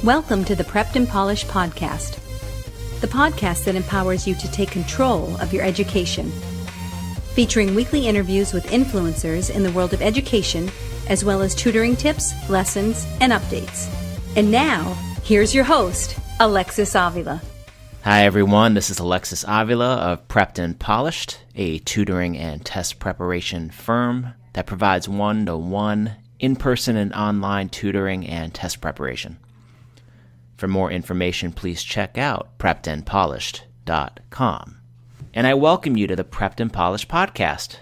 Welcome to the Prepped and Polished podcast, the podcast that empowers you to take control of your education. Featuring weekly interviews with influencers in the world of education, as well as tutoring tips, lessons, and updates. And now, here's your host, Alexis Avila. Hi everyone, this is Alexis Avila of Prepped and Polished, a tutoring and test preparation firm that provides one-to-one in-person and online tutoring and test preparation. For more information, please check out preppedandpolished.com. And I welcome you to the Prepped and Polished podcast,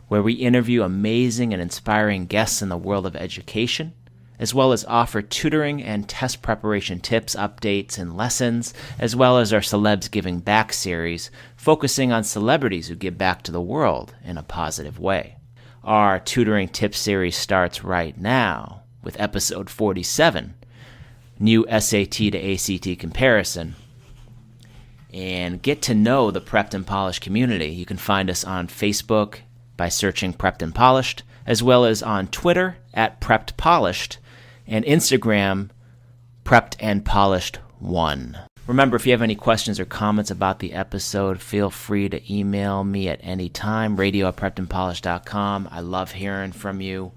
where we interview amazing and inspiring guests in the world of education, as well as offer tutoring and test preparation tips, updates, and lessons, as well as our Celebs Giving Back series, focusing on celebrities who give back to the world in a positive way. Our tutoring tips series starts right now with episode 47, New SAT to ACT Comparison. And get to know the Prepped and Polished community. You can find us on Facebook by searching Prepped and Polished, as well as on Twitter at Prepped Polished, and Instagram, Prepped and Polished 1. Remember, if you have any questions or comments about the episode, feel free to email me at any time, radio@preppedandpolished.com. I love hearing from you.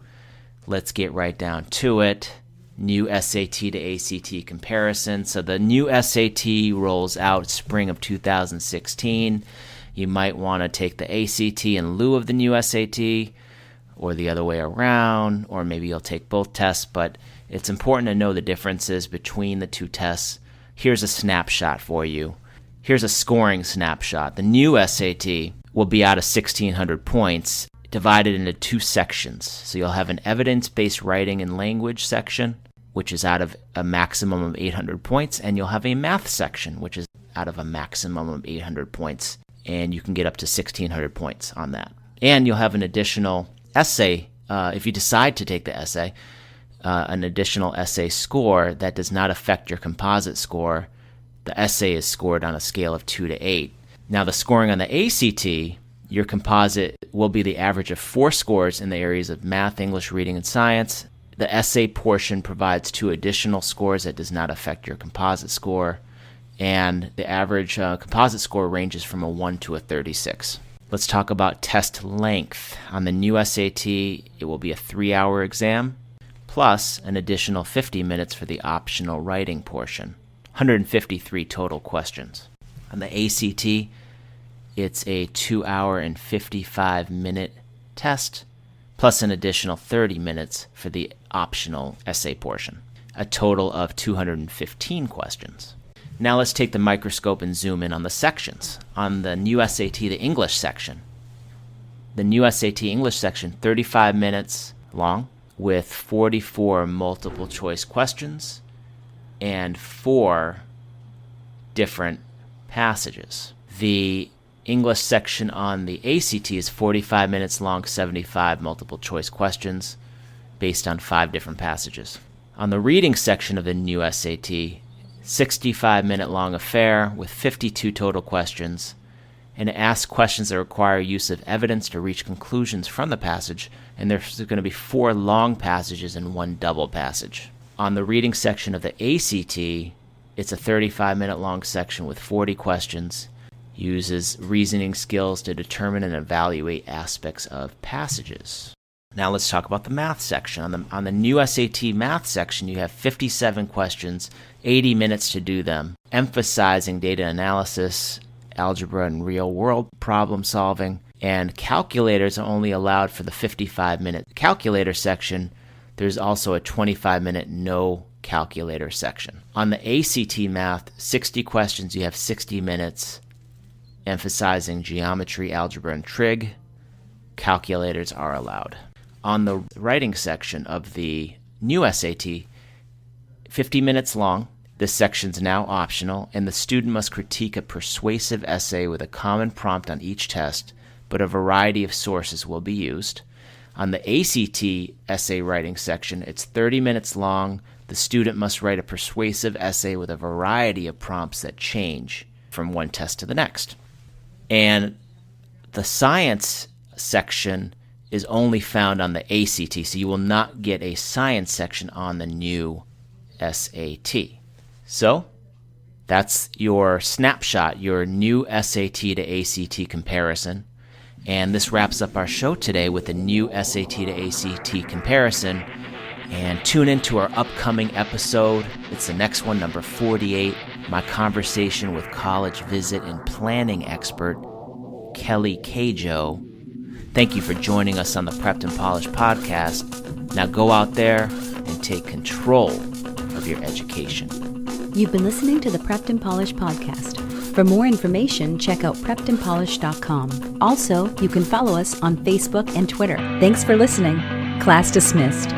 Let's get right down to it. New SAT to ACT comparison. So the new SAT rolls out spring of 2016. You might want to take the ACT in lieu of the new SAT, or the other way around, or maybe you'll take both tests, but it's important to know the differences between the two tests. Here's a snapshot for you. Here's a scoring snapshot. The new SAT will be out of 1,600 points, divided into two sections. So you'll have an evidence-based writing and language section, which is out of a maximum of 800 points, and you'll have a math section, which is out of a maximum of 800 points, and you can get up to 1,600 points on that. And you'll have an additional essay, if you decide to take the essay, an additional essay score that does not affect your composite score. The essay is scored on a scale of 2 to 8. Now, the scoring on the ACT, your composite will be the average of 4 scores in the areas of math, English, reading, and science. The essay portion provides 2 additional scores that does not affect your composite score, and the average composite score ranges from a 1 to a 36. Let's talk about test length. On the new SAT, it will be a 3-hour exam, plus an additional 50 minutes for the optional writing portion. 153 total questions. On the ACT, it's a 2-hour and 55-minute test, plus an additional 30 minutes for the optional essay portion. A total of 215 questions. Now let's take the microscope and zoom in on the sections. On the new SAT, the English section. The new SAT English section, 35 minutes long, with 44 multiple choice questions and 4 different passages. The English section on the ACT is 45 minutes long, 75 multiple choice questions based on 5 different passages. On the reading section of the new SAT, 65-minute long affair with 52 total questions, and it asks questions that require use of evidence to reach conclusions from the passage, and there's going to be 4 long passages and 1 double passage. On the reading section of the ACT, it's a 35-minute long section with 40 questions, uses reasoning skills to determine and evaluate aspects of passages. Now let's talk about the math section. On the new SAT math section, you have 57 questions, 80 minutes to do them, emphasizing data analysis, algebra and real-world problem solving, and calculators are only allowed for the 55-minute calculator section. There's also a 25-minute no calculator section. On the ACT math, 60 questions, you have 60 minutes, emphasizing geometry, algebra, and trig. Calculators are allowed. On the writing section of the new SAT, 50 minutes long. This section's now optional, and the student must critique a persuasive essay with a common prompt on each test, but a variety of sources will be used. On the ACT essay writing section, it's 30 minutes long. The student must write a persuasive essay with a variety of prompts that change from one test to the next. And the science section is only found on the ACT, so you will not get a science section on the new SAT. So, that's your snapshot, your new SAT to ACT comparison. And this wraps up our show today with a new SAT to ACT comparison. And tune into our upcoming episode. It's the next one, number 48, my conversation with college visit and planning expert, Kelly Cajo. Thank you for joining us on the Prepped and Polished podcast. Now go out there and take control of your education. You've been listening to the Prepped and Polished podcast. For more information, check out preppedandpolished.com. Also, you can follow us on Facebook and Twitter. Thanks for listening. Class dismissed.